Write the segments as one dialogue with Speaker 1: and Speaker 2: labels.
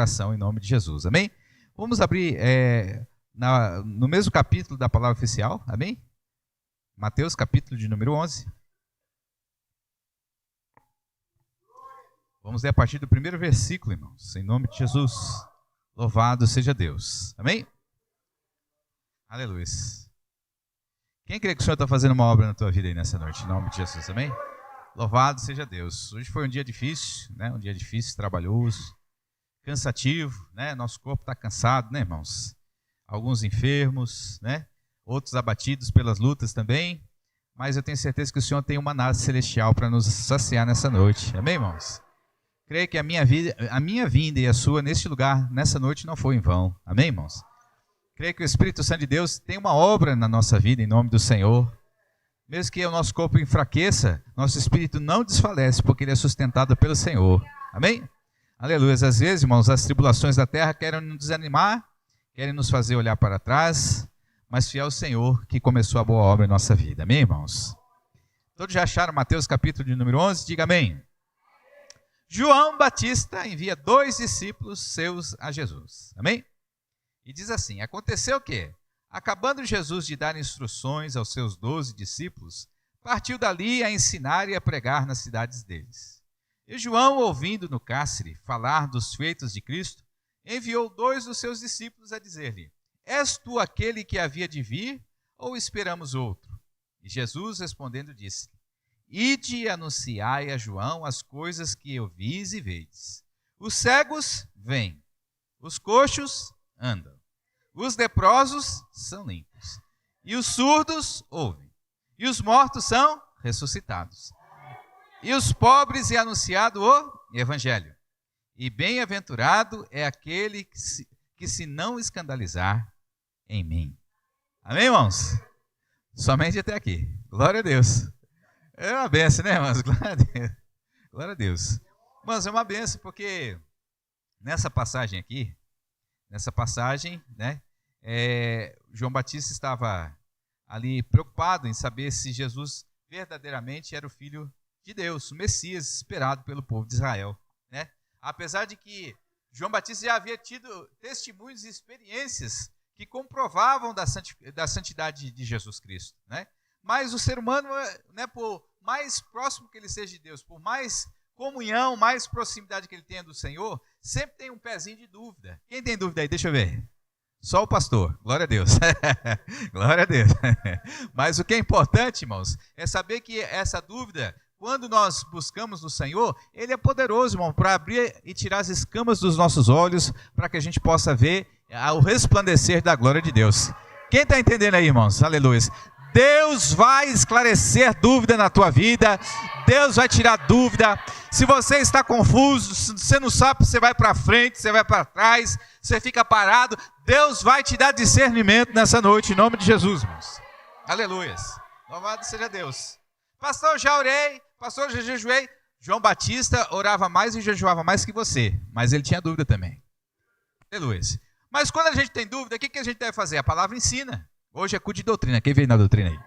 Speaker 1: Em nome de Jesus, amém? Vamos abrir no mesmo capítulo da palavra oficial, amém? Mateus, capítulo de número 11. Vamos ler a partir do primeiro versículo, irmãos, em nome de Jesus. Louvado seja Deus, amém? Aleluia. Quem crê que o Senhor está fazendo uma obra na tua vida aí nessa noite, em nome de Jesus, amém? Louvado seja Deus. Hoje foi um dia difícil, né? Um dia difícil, trabalhoso, cansativo, né? Nosso corpo está cansado, né, irmãos? Alguns enfermos, né? Outros abatidos pelas lutas também. Mas eu tenho certeza que o Senhor tem um maná celestial para nos saciar nessa noite. Amém, irmãos? Creio que a minha vinda e a sua neste lugar, nessa noite, não foi em vão. Amém, irmãos? Creio que o Espírito Santo de Deus tem uma obra na nossa vida, em nome do Senhor. Mesmo que o nosso corpo enfraqueça, nosso espírito não desfalece, porque ele é sustentado pelo Senhor. Amém? Aleluia. Às vezes, irmãos, as tribulações da terra querem nos desanimar, querem nos fazer olhar para trás, mas fiel é o Senhor que começou a boa obra em nossa vida. Amém, irmãos? Todos já acharam Mateus capítulo de número 11? Diga amém. João Batista envia 2 discípulos seus a Jesus. Amém? E diz assim: aconteceu o quê? Acabando Jesus de dar instruções aos seus 12 discípulos, partiu dali a ensinar e a pregar nas cidades deles. E João, ouvindo no cárcere falar dos feitos de Cristo, enviou 2 dos seus discípulos a dizer-lhe: és tu aquele que havia de vir, ou esperamos outro? E Jesus, respondendo, disse: ide e anunciai a João as coisas que ouvis e vedes. Os cegos vêm, os coxos andam, os leprosos são limpos, e os surdos ouvem, e os mortos são ressuscitados. E os pobres é anunciado o evangelho. E bem-aventurado é aquele que se não escandalizar em mim. Amém, irmãos? Somente até aqui. Glória a Deus. É uma benção, né, irmãos? Glória a Deus. Glória a Deus. Irmãos, é uma benção porque nessa passagem aqui, né, João Batista estava ali preocupado em saber se Jesus verdadeiramente era o Filho de Deus, o Messias esperado pelo povo de Israel, né? Apesar de que João Batista já havia tido testemunhos e experiências que comprovavam da santidade de Jesus Cristo, né? Mas o ser humano, né, por mais próximo que ele seja de Deus, por mais comunhão, mais proximidade que ele tenha do Senhor, sempre tem um pezinho de dúvida. Quem tem dúvida aí? Deixa eu ver. Só o pastor. Glória a Deus. Glória a Deus. Mas o que é importante, irmãos, é saber que essa dúvida, quando nós buscamos no Senhor, Ele é poderoso, irmão, para abrir e tirar as escamas dos nossos olhos, para que a gente possa ver o resplandecer da glória de Deus. Quem está entendendo aí, irmãos? Aleluia. Deus vai esclarecer dúvida na tua vida, Deus vai tirar dúvida. Se você está confuso, se você não sabe, você vai para frente, você vai para trás, você fica parado, Deus vai te dar discernimento nessa noite, em nome de Jesus, irmãos. Aleluia. Louvado seja Deus. Pastor, eu já orei, pastor, eu já jejuei. João Batista orava mais e jejuava mais que você, mas ele tinha dúvida também. Aleluia. Mas quando a gente tem dúvida, o que a gente deve fazer? A palavra ensina. Hoje é culto de doutrina. Quem veio na doutrina aí?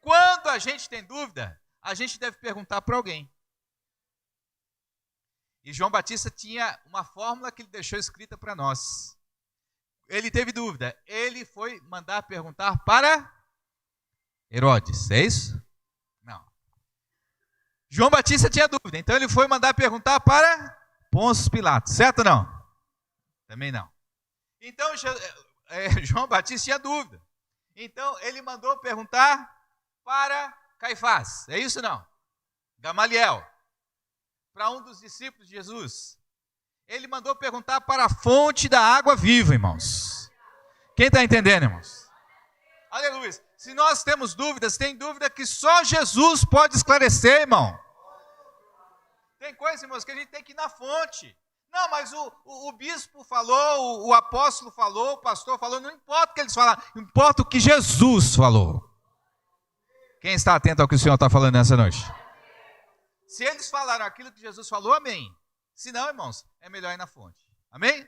Speaker 1: Quando a gente tem dúvida, a gente deve perguntar para alguém. E João Batista tinha uma fórmula que ele deixou escrita para nós. Ele teve dúvida. Ele foi mandar perguntar para Herodes. É isso? Não. João Batista tinha dúvida. Então ele foi mandar perguntar para Pôncio Pilatos. Certo ou não? Também não. Então João Batista tinha dúvida. Então ele mandou perguntar para Caifás. É isso ou não? Gamaliel. Para um dos discípulos de Jesus. Ele mandou perguntar para a fonte da água viva, irmãos. Quem está entendendo, irmãos? Aleluia. Se nós temos dúvidas, tem dúvida que só Jesus pode esclarecer, irmão. Tem coisa, irmãos, que a gente tem que ir na fonte. Não, mas o bispo falou, o apóstolo falou, o pastor falou, não importa o que eles falaram, importa o que Jesus falou. Quem está atento ao que o Senhor está falando nessa noite? Se eles falaram aquilo que Jesus falou, amém. Se não, irmãos, é melhor ir na fonte. Amém?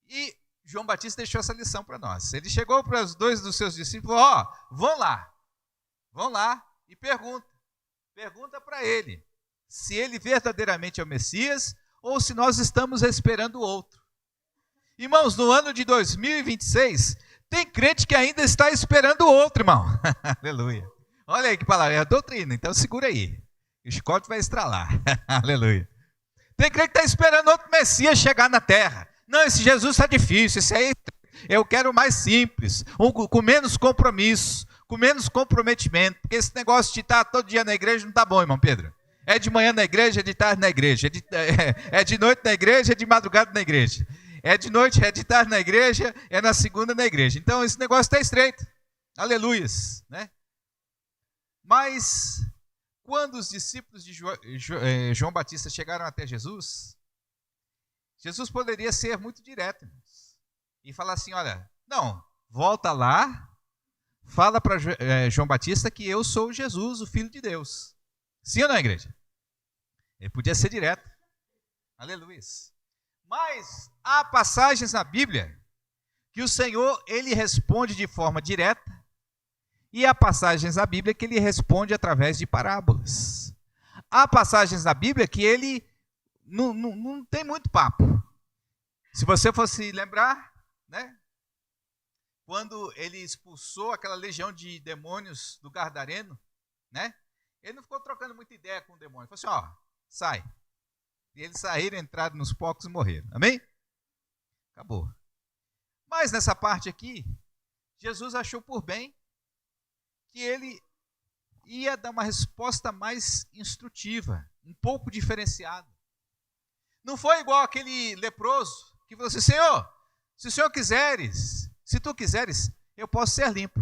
Speaker 1: E João Batista deixou essa lição para nós. Ele chegou para os 2 dos seus discípulos, vão lá e pergunta para ele se ele verdadeiramente é o Messias ou se nós estamos esperando o outro. Irmãos, no ano de 2026, tem crente que ainda está esperando o outro, irmão. Aleluia. Olha aí que palavra, é a doutrina, então segura aí. O chicote vai estralar. Aleluia. Tem crente que está esperando outro Messias chegar na terra. Não, esse Jesus está difícil, esse aí eu quero mais simples, com menos compromisso, com menos comprometimento, porque esse negócio de estar todo dia na igreja não está bom, irmão Pedro. É de manhã na igreja, é de tarde na igreja, é de noite na igreja, é de madrugada na igreja. É de noite, é de tarde na igreja, é na segunda na igreja. Então esse negócio está estreito. Aleluias, né? Mas quando os discípulos de João Batista chegaram até Jesus, Jesus poderia ser muito direto, irmãos, e falar assim, olha, não, volta lá, fala para João Batista que eu sou Jesus, o Filho de Deus. Sim ou não, igreja? Ele podia ser direto. Aleluia. Mas há passagens na Bíblia que o Senhor, ele responde de forma direta, e há passagens na Bíblia que ele responde através de parábolas. Há passagens na Bíblia que ele não tem muito papo. Se você fosse lembrar, né? Quando ele expulsou aquela legião de demônios do Gadareno, né? Ele não ficou trocando muita ideia com o demônio. Ele falou assim, ó, sai. E eles saíram, entraram nos porcos e morreram. Amém? Acabou. Mas nessa parte aqui, Jesus achou por bem que ele ia dar uma resposta mais instrutiva, um pouco diferenciada. Não foi igual aquele leproso que falou assim, Senhor, se o Senhor quiseres, se tu quiseres, eu posso ser limpo.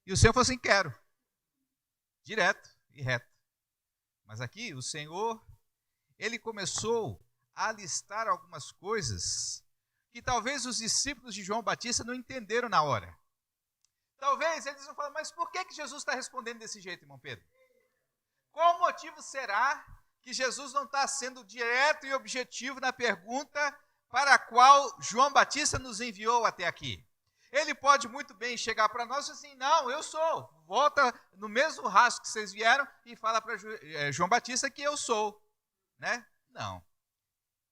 Speaker 1: E o Senhor falou assim, quero. Direto e reto. Mas aqui o Senhor, ele começou a listar algumas coisas que talvez os discípulos de João Batista não entenderam na hora. Talvez eles vão falar, mas por que Jesus está respondendo desse jeito, irmão Pedro? Qual o motivo será que Jesus não está sendo direto e objetivo na pergunta para a qual João Batista nos enviou até aqui? Ele pode muito bem chegar para nós e assim, não, eu sou. Volta no mesmo rastro que vocês vieram e fala para João Batista que eu sou. Né? Não.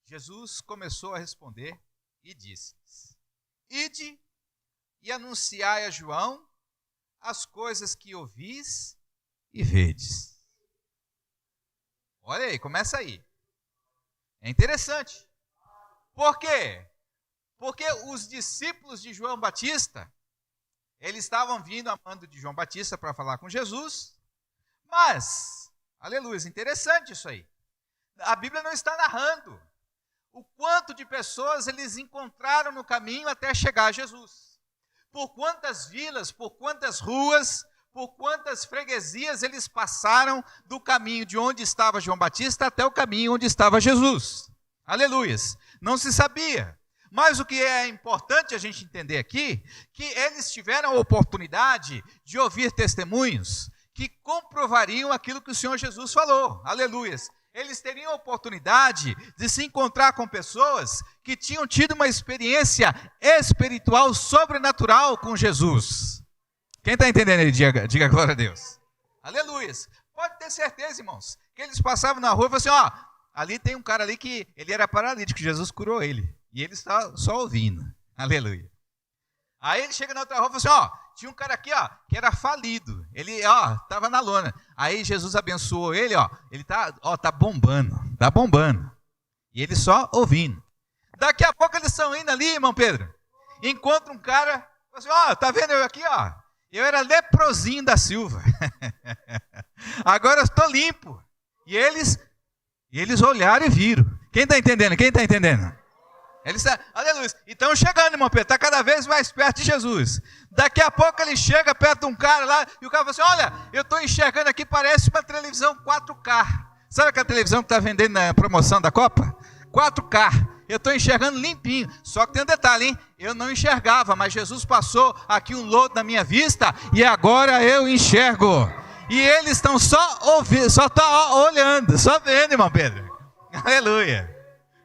Speaker 1: Jesus começou a responder e disse, ide e anunciai a João as coisas que ouvis e vedes. Olha aí, começa aí. É interessante. Por quê? Porque os discípulos de João Batista, eles estavam vindo a mando de João Batista para falar com Jesus, mas, aleluia, interessante isso aí. A Bíblia não está narrando o quanto de pessoas eles encontraram no caminho até chegar a Jesus. Por quantas vilas, por quantas ruas, por quantas freguesias eles passaram do caminho de onde estava João Batista até o caminho onde estava Jesus. Aleluias. Não se sabia. Mas o que é importante a gente entender aqui, que eles tiveram a oportunidade de ouvir testemunhos que comprovariam aquilo que o Senhor Jesus falou. Aleluias. Eles teriam a oportunidade de se encontrar com pessoas que tinham tido uma experiência espiritual sobrenatural com Jesus. Quem está entendendo aí, diga glória a Deus. Aleluias. Pode ter certeza, irmãos, que eles passavam na rua e falavam assim, ó, ali tem um cara ali que ele era paralítico, Jesus curou ele. E ele está só ouvindo. Aleluia. Aí ele chega na outra rua e fala assim, ó, tinha um cara aqui, ó, que era falido. Ele, ó, estava na lona. Aí Jesus abençoou ele, ó, ele tá bombando, tá bombando. E ele só ouvindo. Daqui a pouco eles estão indo ali, irmão Pedro. Encontra um cara, fala assim, ó, tá vendo eu aqui, ó? Eu era leprosinho da Silva. Agora eu estou limpo. E eles olharam e viram. Quem está entendendo? Quem está entendendo? Aleluia. Então chegando, irmão Pedro, está cada vez mais perto de Jesus. Daqui a pouco ele chega perto de um cara lá, e o cara fala assim, olha, eu estou enxergando aqui, parece uma televisão 4K. Sabe aquela televisão que está vendendo na promoção da Copa? 4K. Eu estou enxergando limpinho. Só que tem um detalhe, hein? Eu não enxergava, mas Jesus passou aqui um lodo na minha vista, e agora eu enxergo. E eles estão só ouvindo, só estão olhando, só vendo, irmão Pedro. Aleluia.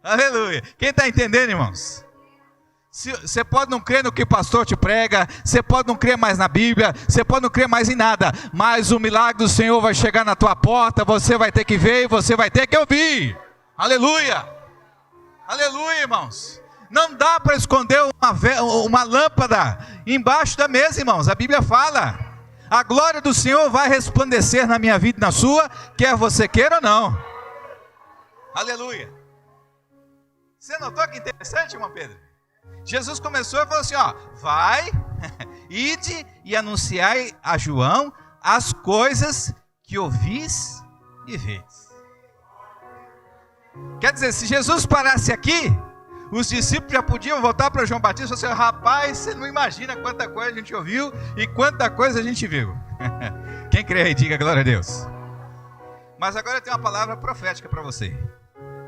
Speaker 1: Aleluia. Quem está entendendo, irmãos? Você pode não crer no que o pastor te prega, você pode não crer mais na Bíblia, você pode não crer mais em nada, mas o milagre do Senhor vai chegar na tua porta, você vai ter que ver e você vai ter que ouvir. Aleluia. Aleluia, irmãos. Não dá para esconder uma lâmpada embaixo da mesa, irmãos. A Bíblia fala: a glória do Senhor vai resplandecer na minha vida e na sua, quer você queira ou não. Aleluia. Você notou que interessante, irmão Pedro? Jesus começou e falou assim, ó: vai, ide e anunciai a João as coisas que ouvis e vedes. Quer dizer, se Jesus parasse aqui, os discípulos já podiam voltar para João Batista e falar assim: rapaz, você não imagina quanta coisa a gente ouviu e quanta coisa a gente viu. Quem crê aí, diga glória a Deus. Mas agora eu tenho uma palavra profética para você.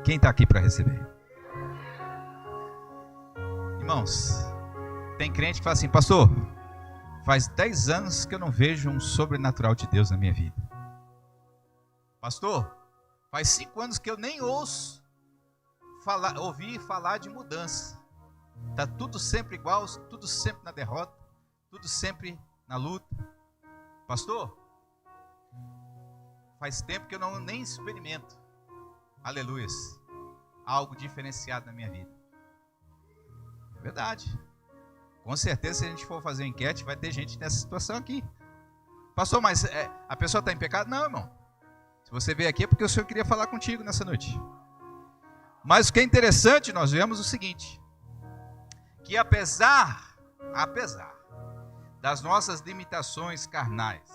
Speaker 1: Quem está aqui para receber? Irmãos, tem crente que fala assim: pastor, faz 10 anos que eu não vejo um sobrenatural de Deus na minha vida. Pastor, faz 5 anos que eu nem ouço ouvir falar de mudança. Está tudo sempre igual, tudo sempre na derrota, tudo sempre na luta. Pastor, faz tempo que eu nem experimento, aleluias, algo diferenciado na minha vida. É verdade. Com certeza, se a gente for fazer uma enquete, vai ter gente nessa situação aqui. Pastor, mas a pessoa está em pecado? Não, irmão. Se você veio aqui é porque o Senhor queria falar contigo nessa noite. Mas o que é interessante, nós vemos o seguinte: que apesar das nossas limitações carnais,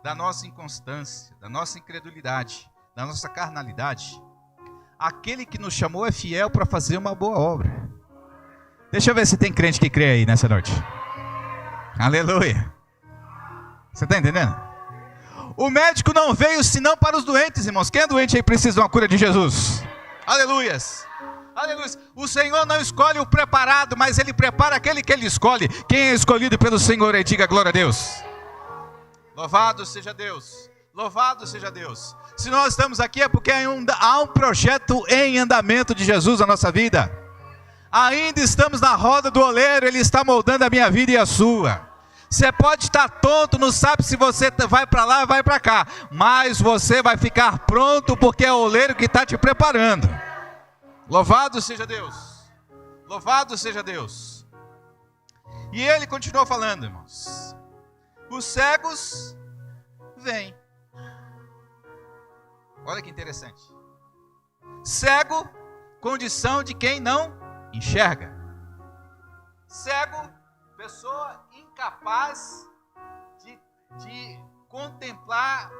Speaker 1: da nossa inconstância, da nossa incredulidade, da nossa carnalidade, aquele que nos chamou é fiel para fazer uma boa obra. Deixa eu ver se tem crente que crê aí nessa noite. Aleluia. Você está entendendo? O médico não veio senão para os doentes, irmãos. Quem é doente aí precisa de uma cura de Jesus? Aleluias. Aleluia. O Senhor não escolhe o preparado, mas Ele prepara aquele que Ele escolhe. Quem é escolhido pelo Senhor aí, diga glória a Deus. Louvado seja Deus. Louvado seja Deus. Se nós estamos aqui é porque há um projeto em andamento de Jesus na nossa vida. Ainda estamos na roda do oleiro, Ele está moldando a minha vida e a sua. Você pode estar tonto, não sabe se você vai para lá ou vai para cá, mas você vai ficar pronto porque é o oleiro que está te preparando. Louvado seja Deus. Louvado seja Deus. E Ele continuou falando, irmãos: os cegos vêm. Olha que interessante. Cego, condição de quem não enxerga. Cego, pessoa incapaz de contemplar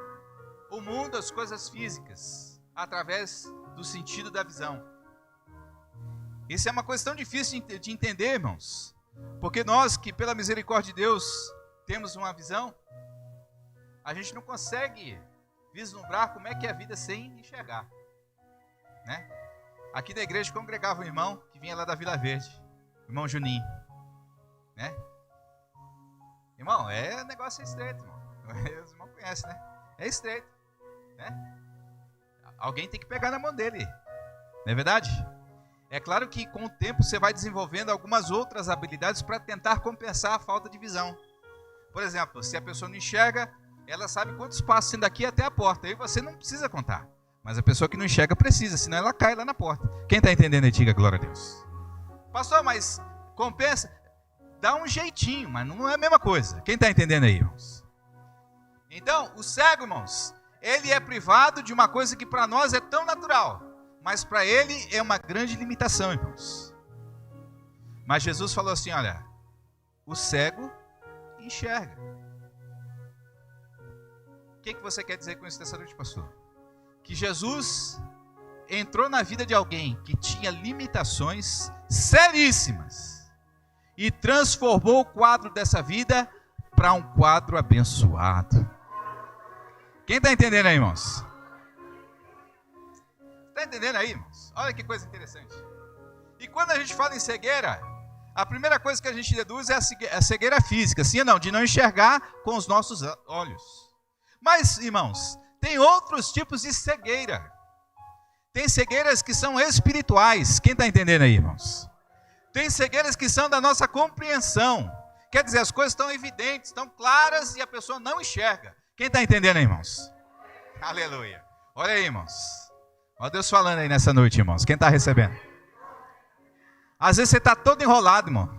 Speaker 1: o mundo, as coisas físicas, através do sentido da visão. Isso é uma questão difícil de entender, irmãos, porque nós que pela misericórdia de Deus temos uma visão, a gente não consegue vislumbrar como é que é a vida sem enxergar, né? Aqui da igreja congregava um irmão que vinha lá da Vila Verde, irmão Juninho, né? Irmão, negócio estreito, irmão. Os irmãos conhecem, né? É estreito, né? Alguém tem que pegar na mão dele, não é verdade? É claro que com o tempo você vai desenvolvendo algumas outras habilidades para tentar compensar a falta de visão. Por exemplo, se a pessoa não enxerga, ela sabe quantos passos tem daqui até a porta, aí você não precisa contar. Mas a pessoa que não enxerga precisa, senão ela cai lá na porta. Quem está entendendo aí, diga glória a Deus. Pastor, mas compensa? Dá um jeitinho, mas não é a mesma coisa. Quem está entendendo aí, irmãos? Então, o cego, irmãos, ele é privado de uma coisa que para nós é tão natural, mas para ele é uma grande limitação, irmãos. Mas Jesus falou assim, olha, o cego enxerga. O que você quer dizer com isso nessa noite, pastor? Que Jesus entrou na vida de alguém que tinha limitações seríssimas e transformou o quadro dessa vida para um quadro abençoado. Quem está entendendo aí, irmãos? Está entendendo aí, irmãos? Olha que coisa interessante. E quando a gente fala em cegueira, a primeira coisa que a gente deduz é a cegueira física, sim ou não? De não enxergar com os nossos olhos. Mas, irmãos, tem outros tipos de cegueira. Tem cegueiras que são espirituais. Quem está entendendo aí, irmãos? Tem cegueiras que são da nossa compreensão. Quer dizer, as coisas estão evidentes, estão claras e a pessoa não enxerga. Quem está entendendo aí, irmãos? Aleluia. Olha aí, irmãos. Olha Deus falando aí nessa noite, irmãos. Quem está recebendo? Às vezes você está todo enrolado, irmão.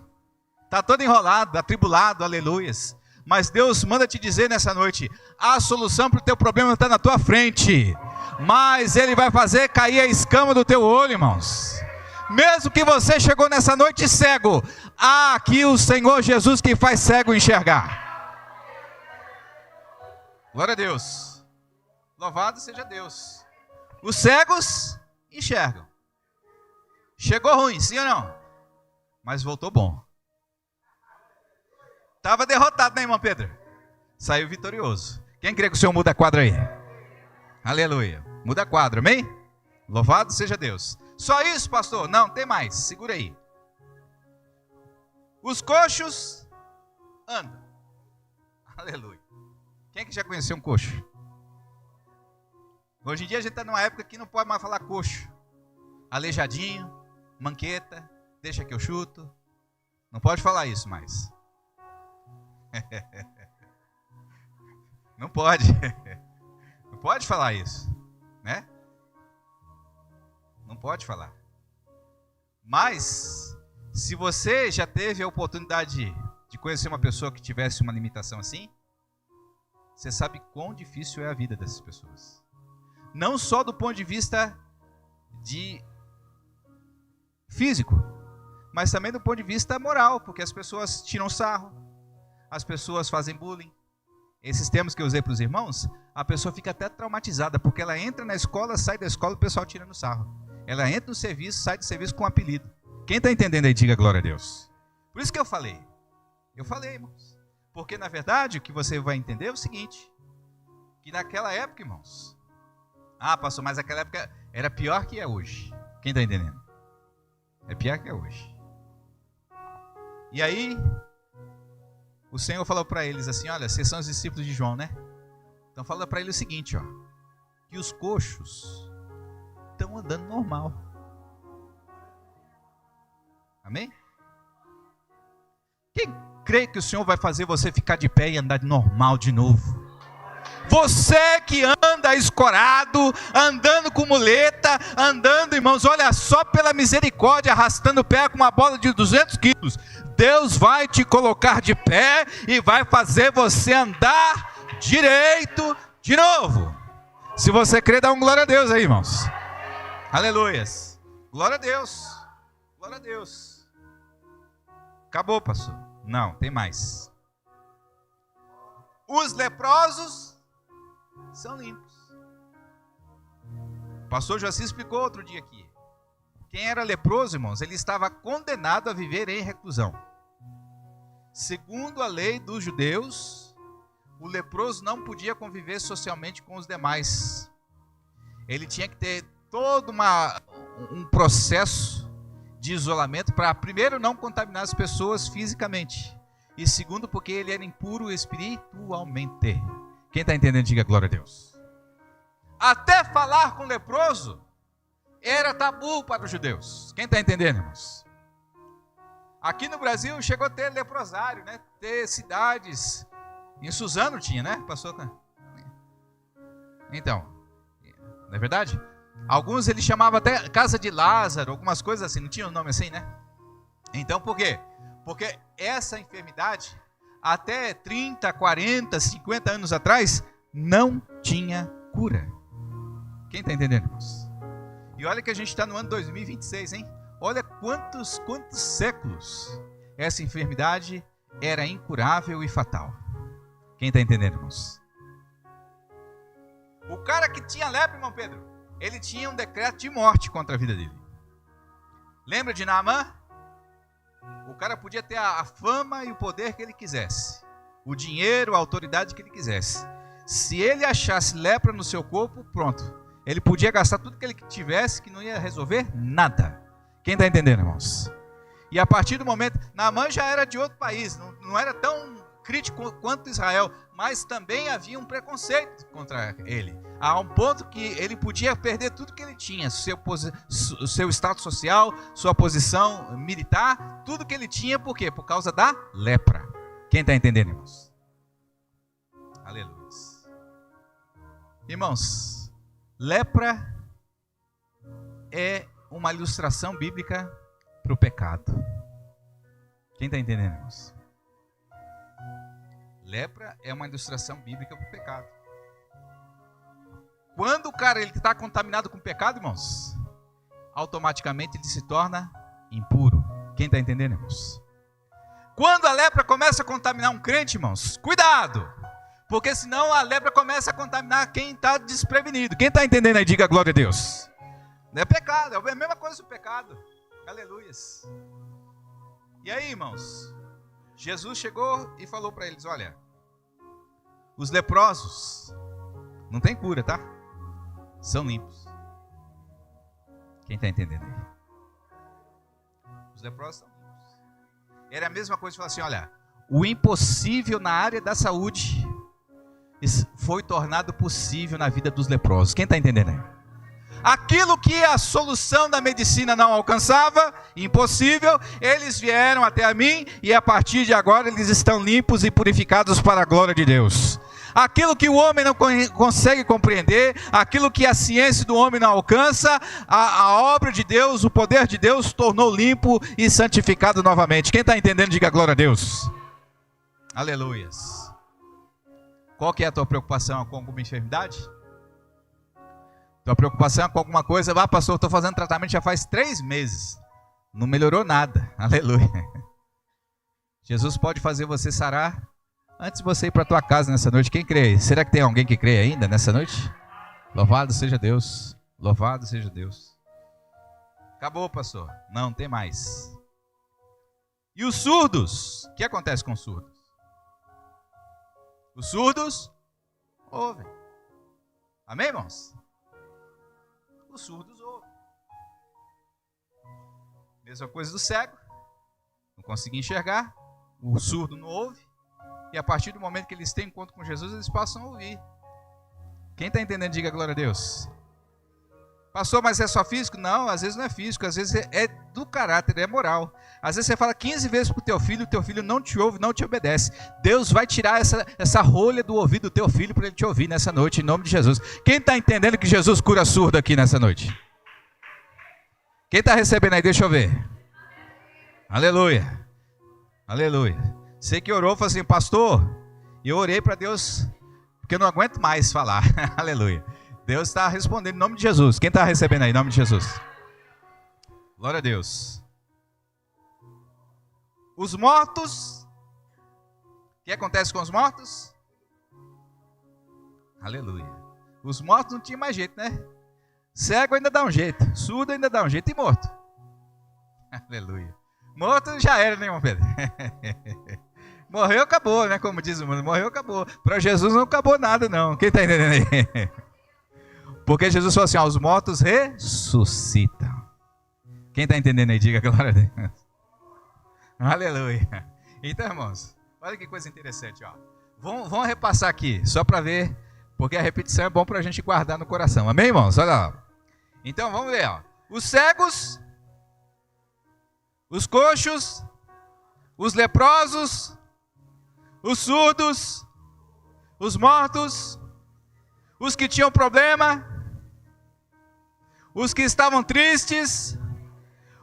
Speaker 1: Está todo enrolado, atribulado, aleluias. Mas Deus manda te dizer nessa noite, a solução para o teu problema está na tua frente. Mas Ele vai fazer cair a escama do teu olho, irmãos. Mesmo que você chegou nessa noite cego, há aqui o Senhor Jesus que faz cego enxergar. Glória a Deus. Louvado seja Deus. Os cegos enxergam. Chegou ruim, sim ou não? Mas voltou bom. Estava derrotado, né, irmão Pedro? Saiu vitorioso. Quem crê que o Senhor muda a quadra aí? Aleluia. Muda a quadra, amém? Louvado seja Deus. Só isso, pastor? Não, tem mais. Segura aí. Os coxos andam. Aleluia. Quem é que já conheceu um coxo? Hoje em dia a gente está numa época que não pode mais falar coxo. Aleijadinho, manqueta, deixa que eu chuto. Não pode falar isso mais. Não pode. Não pode falar isso, né? Não pode falar. Mas, se você já teve a oportunidade de conhecer uma pessoa que tivesse uma limitação assim, você sabe quão difícil é a vida dessas pessoas. Não só do ponto de vista de físico, mas também do ponto de vista moral, porque as pessoas tiram sarro, as pessoas fazem bullying. Esses termos que eu usei para os irmãos, a pessoa fica até traumatizada, porque ela entra na escola, sai da escola, o pessoal tirando sarro. Ela entra no serviço, sai do serviço com um apelido. Quem está entendendo aí, diga glória a Deus. Por isso que eu falei. Eu falei, irmãos. Porque, na verdade, o que você vai entender é o seguinte, que naquela época, irmãos, pastor, mas naquela época era pior que é hoje. Quem está entendendo? É pior que é hoje. E aí, o Senhor falou para eles assim, olha, vocês são os discípulos de João, né? Então fala para eles o seguinte, ó, que os coxos estão andando normal. Amém? Quem crê que o Senhor vai fazer você ficar de pé e andar normal de novo? Você que anda escorado, andando com muleta, andando, irmãos, olha só pela misericórdia, arrastando o pé com uma bola de 200 quilos. Deus vai te colocar de pé e vai fazer você andar direito de novo. Se você crê, dá um glória a Deus aí, irmãos. Aleluias. Glória a Deus. Glória a Deus. Acabou, pastor? Não, tem mais. Os leprosos são limpos. O pastor Joaci explicou outro dia aqui. Quem era leproso, irmãos, ele estava condenado a viver em reclusão. Segundo a lei dos judeus, o leproso não podia conviver socialmente com os demais. Ele tinha que ter todo um processo de isolamento para, primeiro, não contaminar as pessoas fisicamente. E segundo, porque ele era impuro espiritualmente. Quem está entendendo, diga glória a Deus. Até falar com leproso era tabu para os judeus. Quem está entendendo, irmãos? Aqui no Brasil chegou a ter leprosário, né? Ter cidades. Em Suzano tinha, né? Passou. Então, não é verdade? Alguns ele chamava até Casa de Lázaro, algumas coisas assim. Não tinha um nome assim, né? Então, por quê? Porque essa enfermidade, até 30, 40, 50 anos atrás, não tinha cura. Quem está entendendo, irmãos? E olha que a gente está no ano 2026, hein? Olha quantos séculos essa enfermidade era incurável e fatal. Quem está entendendo, irmãos? O cara que tinha lepra, irmão Pedro, ele tinha um decreto de morte contra a vida dele. Lembra de Naamã? O cara podia ter a fama e o poder que ele quisesse, o dinheiro, a autoridade que ele quisesse. Se ele achasse lepra no seu corpo, pronto. Ele podia gastar tudo que ele tivesse, que não ia resolver nada. Quem está entendendo, irmãos? E a partir do momento, Naamã já era de outro país, não era tão crítico quanto Israel, mas também havia um preconceito contra ele. A um ponto que ele podia perder tudo que ele tinha, seu status social, sua posição militar, tudo que ele tinha, por quê? Por causa da lepra. Quem está entendendo, irmãos? Aleluia. Irmãos, lepra é uma ilustração bíblica para o pecado. Quem está entendendo, irmãos? Lepra é uma ilustração bíblica para o pecado. Quando o cara está contaminado com o pecado, irmãos, automaticamente ele se torna impuro. Quem está entendendo, irmãos? Quando a lepra começa a contaminar um crente, irmãos, cuidado! Porque senão a lepra começa a contaminar quem está desprevenido. Quem está entendendo aí, diga glória a Deus. Não é pecado, é a mesma coisa do pecado. Aleluias. E aí, irmãos, Jesus chegou e falou para eles, olha, os leprosos não tem cura, tá? São limpos. Quem está entendendo aí? Os leprosos são limpos. Era a mesma coisa de falar assim, olha, o impossível na área da saúde foi tornado possível na vida dos leprosos. Quem está entendendo aí? Aquilo que a solução da medicina não alcançava, impossível, eles vieram até a mim e a partir de agora eles estão limpos e purificados para a glória de Deus. Aquilo que o homem não consegue compreender, aquilo que a ciência do homem não alcança, a obra de Deus, o poder de Deus tornou limpo e santificado novamente. Quem está entendendo, diga glória a Deus. Aleluias. Qual que é a tua preocupação com alguma enfermidade? Tua preocupação é com alguma coisa? Ah, pastor, eu estou fazendo tratamento já faz 3 meses. Não melhorou nada. Aleluia. Jesus pode fazer você sarar antes de você ir para a tua casa nessa noite. Quem crê? Será que tem alguém que crê ainda nessa noite? Louvado seja Deus. Louvado seja Deus. Acabou, pastor. Não tem mais. E os surdos? O que acontece com os surdos? Os surdos ouvem. Amém, irmãos? Os surdos ouvem. Mesma coisa do cego. Não conseguem enxergar. O surdo não ouve. E a partir do momento que eles têm encontro com Jesus, eles passam a ouvir. Quem está entendendo, diga glória a Deus. Pastor, mas é só físico? Não, às vezes não é físico, às vezes é do caráter, é moral. Às vezes você fala 15 vezes para o teu filho não te ouve, não te obedece. Deus vai tirar essa rolha do ouvido do teu filho para ele te ouvir nessa noite, em nome de Jesus. Quem está entendendo que Jesus cura surdo aqui nessa noite? Quem está recebendo aí? Deixa eu ver. Aleluia. Aleluia. Você que orou, falou assim, pastor, eu orei para Deus, porque eu não aguento mais falar. Aleluia. Deus está respondendo em nome de Jesus. Quem está recebendo aí em nome de Jesus? Glória a Deus. Os mortos. O que acontece com os mortos? Aleluia. Os mortos não tinham mais jeito, né? Cego ainda dá um jeito. Surdo ainda dá um jeito. E morto? Aleluia. Morto já era, né, irmão Pedro? Morreu, acabou, né? Como diz o mundo. Morreu, acabou. Para Jesus não acabou nada, não. Quem está entendendo aí? Porque Jesus falou assim, os mortos ressuscitam. Quem está entendendo aí, diga glória a Deus. Aleluia. Então, irmãos, olha que coisa interessante, ó. Vamos repassar aqui, só para ver, porque a repetição é bom para a gente guardar no coração. Amém, irmãos? Olha lá. Então, vamos ver, ó. Os cegos, os coxos, os leprosos, os surdos, os mortos, os que tinham problema, os que estavam tristes,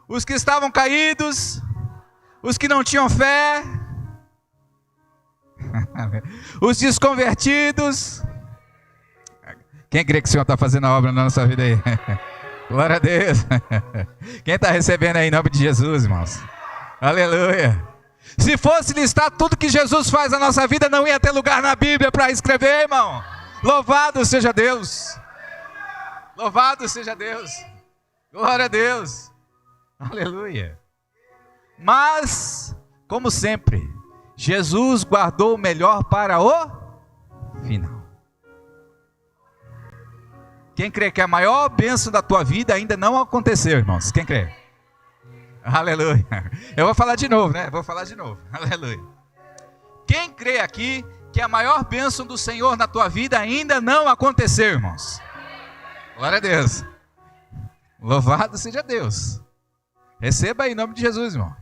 Speaker 1: os que estavam caídos, os que não tinham fé, os desconvertidos. Quem crê que o Senhor está fazendo a obra na nossa vida aí? Glória a Deus. Quem está recebendo aí em nome de Jesus, irmãos? Aleluia. Se fosse listar tudo que Jesus faz na nossa vida, não ia ter lugar na Bíblia para escrever, irmão. Louvado seja Deus. Louvado seja Deus. Glória a Deus. Aleluia. Mas, como sempre, Jesus guardou o melhor para o final. Quem crê que a maior bênção da tua vida ainda não aconteceu, irmãos? Quem crê? Aleluia. Eu vou falar de novo, né? Vou falar de novo. Aleluia. Quem crê aqui que a maior bênção do Senhor na tua vida ainda não aconteceu, irmãos? Glória a Deus. Louvado seja Deus. Receba aí em nome de Jesus, irmão.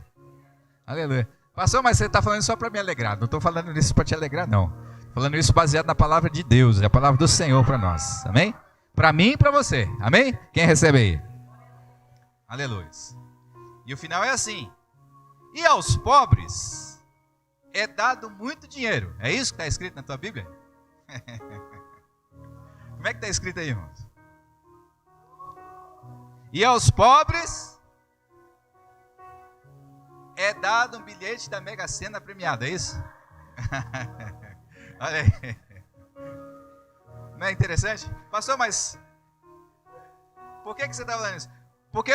Speaker 1: Aleluia. Pastor, mas você está falando só para me alegrar. Não estou falando isso para te alegrar, não. Estou falando isso baseado na palavra de Deus, é a palavra do Senhor para nós. Amém? Para mim e para você. Amém? Quem recebe aí? Aleluia. E o final é assim: e aos pobres é dado muito dinheiro. É isso que está escrito na tua Bíblia? Como é que está escrito aí, irmãos? E aos pobres é dado um bilhete da Mega Sena premiado, é isso? Olha aí. Não é interessante? Pastor, mas por que você está falando isso? Porque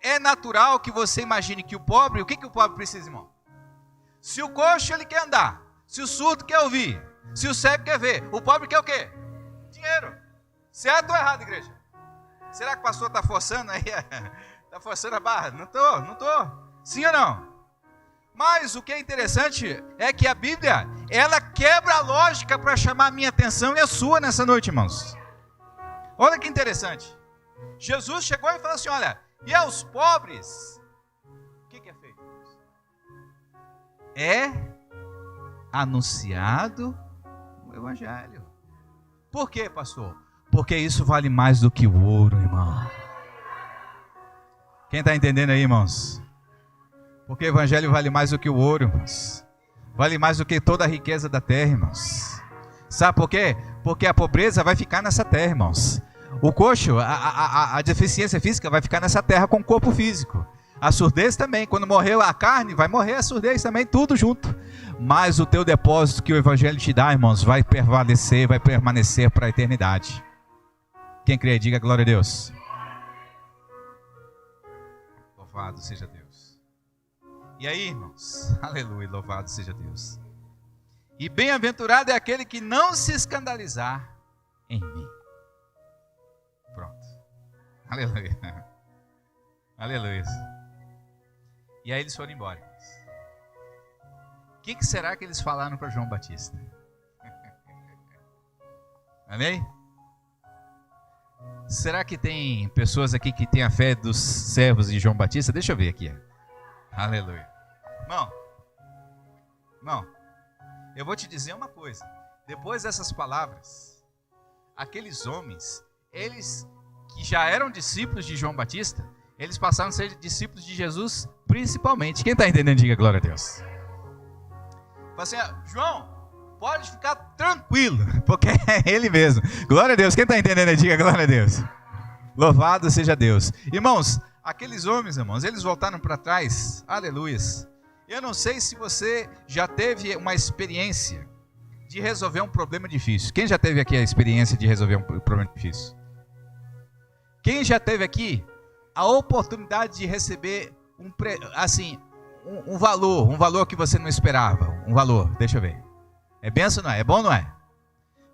Speaker 1: é natural que você imagine que o pobre, o que o pobre precisa, irmão? Se o coxo ele quer andar, se o surdo quer ouvir, se o cego quer ver, o pobre quer o quê? Dinheiro. Certo ou errado, igreja? Será que o pastor está forçando aí? Está forçando a barra? Não estou. Sim ou não? Mas o que é interessante é que a Bíblia, ela quebra a lógica para chamar a minha atenção e a sua nessa noite, irmãos. Olha que interessante. Jesus chegou e falou assim: olha, e aos pobres, o que é feito? É anunciado o Evangelho. Por quê, pastor? Porque isso vale mais do que o ouro, irmão. Quem está entendendo aí, irmãos? Porque o Evangelho vale mais do que o ouro, irmãos. Vale mais do que toda a riqueza da terra, irmãos. Sabe por quê? Porque a pobreza vai ficar nessa terra, irmãos. O coxo, a deficiência física vai ficar nessa terra com o corpo físico. A surdez também, quando morreu a carne, vai morrer a surdez também, tudo junto. Mas o teu depósito que o Evangelho te dá, irmãos, vai prevalecer, vai permanecer para a eternidade. Quem crê, diga glória a Deus. Louvado seja Deus. E aí, irmãos, aleluia, louvado seja Deus. E bem-aventurado é aquele que não se escandalizar em mim. Pronto. Aleluia. Aleluia. E aí eles foram embora. O que será que eles falaram para João Batista? Amém? Será que tem pessoas aqui que têm a fé dos servos de João Batista? Deixa eu ver aqui. Aleluia. Irmão, eu vou te dizer uma coisa. Depois dessas palavras, aqueles homens, eles que já eram discípulos de João Batista, eles passaram a ser discípulos de Jesus principalmente. Quem está entendendo, diga glória a Deus. Fala assim: João, pode ficar tranquilo, porque é ele mesmo. Glória a Deus. Quem está entendendo, diga glória a Deus. Louvado seja Deus. Irmãos, aqueles homens, irmãos, eles voltaram para trás. Aleluias. Eu não sei se você já teve uma experiência de resolver um problema difícil. Quem já teve aqui a experiência de resolver um problema difícil? Quem já teve aqui a oportunidade de receber um valor que você não esperava? Um valor, deixa eu ver. É benção ou não é? É bom ou não é?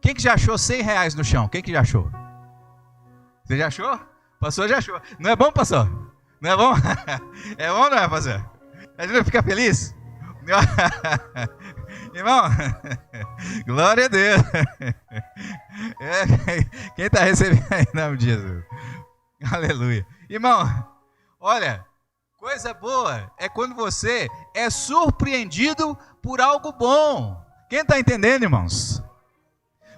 Speaker 1: Quem que já achou R$100 no chão? Quem que já achou? Você já achou? O pastor já achou. Não é bom, pastor? Não é bom? É bom ou não é, pastor? A gente vai ficar feliz? Irmão, glória a Deus. Quem está recebendo aí em nome de Jesus? Aleluia. Irmão, olha, coisa boa é quando você é surpreendido por algo bom. Quem está entendendo, irmãos?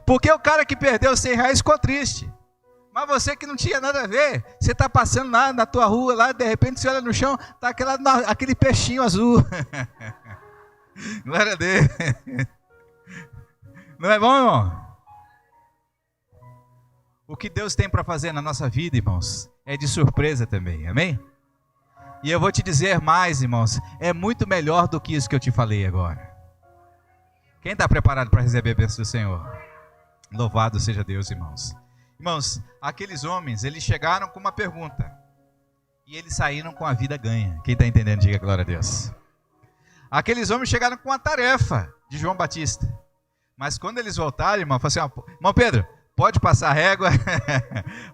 Speaker 1: Porque o cara que perdeu R$100 ficou triste. Mas você que não tinha nada a ver, você está passando lá na tua rua, lá, de repente você olha no chão, está aquele peixinho azul. Glória a Deus. Não é bom, irmão? O que Deus tem para fazer na nossa vida, irmãos, é de surpresa também, amém? E eu vou te dizer mais, irmãos, é muito melhor do que isso que eu te falei agora. Quem está preparado para receber a bênção do Senhor? Louvado seja Deus, irmãos. Irmãos, aqueles homens, eles chegaram com uma pergunta e eles saíram com a vida ganha. Quem está entendendo, diga glória a Deus. Aqueles homens chegaram com a tarefa de João Batista, mas quando eles voltaram, irmão, falaram assim: irmão Pedro, pode passar régua,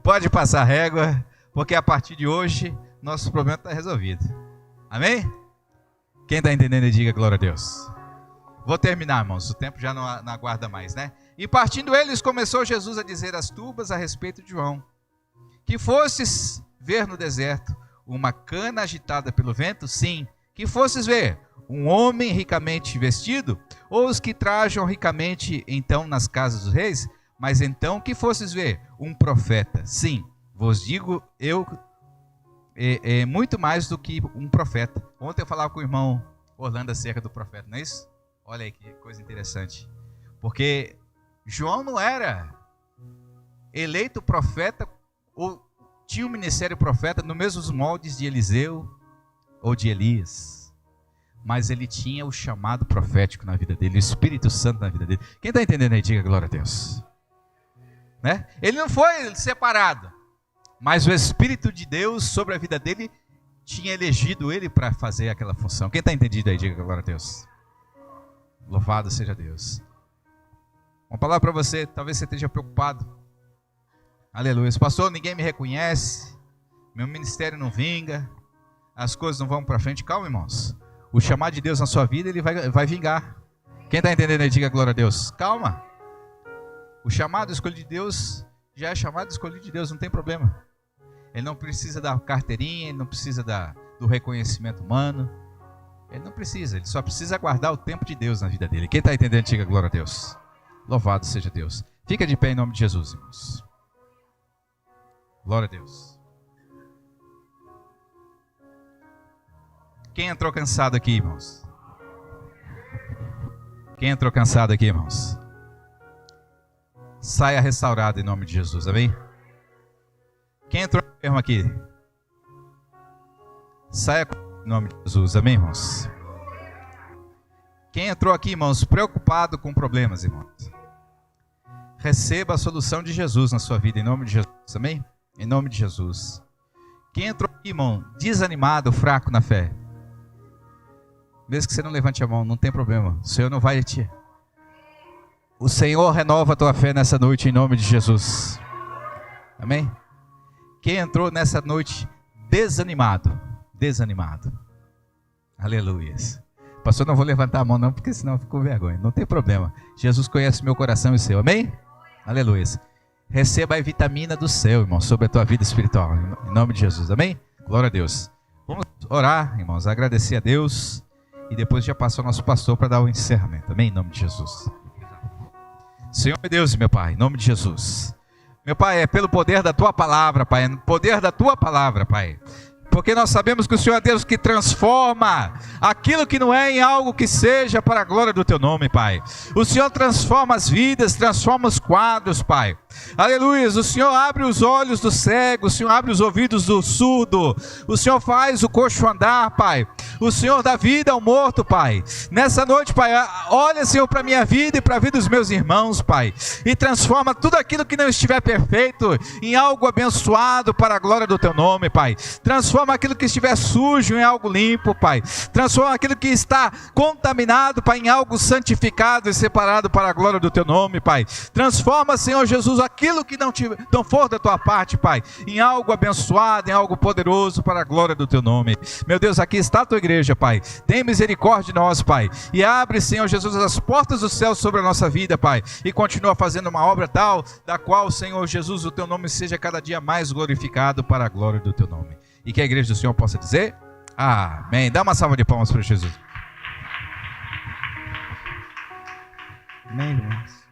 Speaker 1: pode passar régua, porque a partir de hoje, nosso problema está resolvido. Amém? Quem está entendendo, diga glória a Deus. Vou terminar, irmãos, o tempo já não aguarda mais, né? E partindo eles, começou Jesus a dizer às turbas a respeito de João: que fostes ver no deserto uma cana agitada pelo vento? Sim. Que fostes ver um homem ricamente vestido? Ou os que trajam ricamente então nas casas dos reis? Mas então que fostes ver um profeta? Sim, vos digo eu muito mais do que um profeta. Ontem eu falava com o irmão Orlando acerca do profeta, não é isso? Olha aí que coisa interessante. Porque João não era eleito profeta ou tinha um ministério profeta nos mesmos moldes de Eliseu ou de Elias. Mas ele tinha o chamado profético na vida dele, o Espírito Santo na vida dele. Quem está entendendo aí, diga glória a Deus. Né? Ele não foi separado, mas o Espírito de Deus sobre a vida dele tinha elegido ele para fazer aquela função. Quem está entendido aí, diga glória a Deus. Louvado seja Deus. Uma palavra para você, talvez você esteja preocupado. Aleluia. Pastor, ninguém me reconhece, meu ministério não vinga, as coisas não vão para frente. Calma, irmãos. O chamado de Deus na sua vida, ele vai vingar. Quem está entendendo aí, diga glória a Deus. Calma. O chamado escolhido de Deus já é chamado escolhido de Deus, não tem problema. Ele não precisa da carteirinha, ele não precisa do reconhecimento humano. Ele não precisa, ele só precisa aguardar o tempo de Deus na vida dele. Quem está entendendo, diga glória a Deus. Louvado seja Deus. Fica de pé em nome de Jesus, irmãos. Glória a Deus. Quem entrou cansado aqui, irmãos? Quem entrou cansado aqui, irmãos? Saia restaurado em nome de Jesus, amém? Quem entrou enfermo aqui? Saia em nome de Jesus, amém, irmãos? Quem entrou aqui, irmãos, preocupado com problemas, irmãos? Receba a solução de Jesus na sua vida, em nome de Jesus, amém? Em nome de Jesus. Quem entrou aqui, irmão, desanimado, fraco na fé? Mesmo que você não levante a mão, não tem problema. O Senhor não vai te... O Senhor renova a tua fé nessa noite, em nome de Jesus. Amém? Quem entrou nessa noite desanimado? Aleluia. Pastor, não vou levantar a mão não, porque senão eu fico com vergonha. Não tem problema. Jesus conhece meu coração e o seu. Amém? Aleluia. Receba a vitamina do céu, irmão, sobre a tua vida espiritual. Em nome de Jesus. Amém? Glória a Deus. Vamos orar, irmãos, agradecer a Deus. E depois já passou o nosso pastor para dar o encerramento. Amém? Em nome de Jesus. Senhor meu Deus e meu Pai, em nome de Jesus. Meu Pai, é pelo poder da Tua palavra, Pai. É no poder da Tua palavra, Pai. Porque nós sabemos que o Senhor é Deus que transforma aquilo que não é em algo que seja para a glória do Teu nome, Pai. O Senhor transforma as vidas, transforma os quadros, Pai. Aleluia. O Senhor abre os olhos do cego, o Senhor abre os ouvidos do surdo, o Senhor faz o coxo andar, Pai. O Senhor dá vida ao morto, Pai. Nessa noite, Pai, olha, Senhor, para a minha vida e para a vida dos meus irmãos, Pai. E transforma tudo aquilo que não estiver perfeito em algo abençoado para a glória do Teu nome, Pai. Transforma aquilo que estiver sujo em algo limpo, Pai. Transforma aquilo que está contaminado, Pai, em algo santificado e separado para a glória do Teu nome, Pai. Transforma, Senhor Jesus, aquilo que não for da Tua parte, Pai, em algo abençoado, em algo poderoso para a glória do Teu nome. Meu Deus, aqui está a Tua igreja, Pai. Tem misericórdia de nós, Pai. E abre, Senhor Jesus, as portas do céu sobre a nossa vida, Pai. E continua fazendo uma obra tal, da qual, Senhor Jesus, o Teu nome seja cada dia mais glorificado para a glória do Teu nome. E que a igreja do Senhor possa dizer amém. Dá uma salva de palmas para Jesus.
Speaker 2: Amém, irmãos.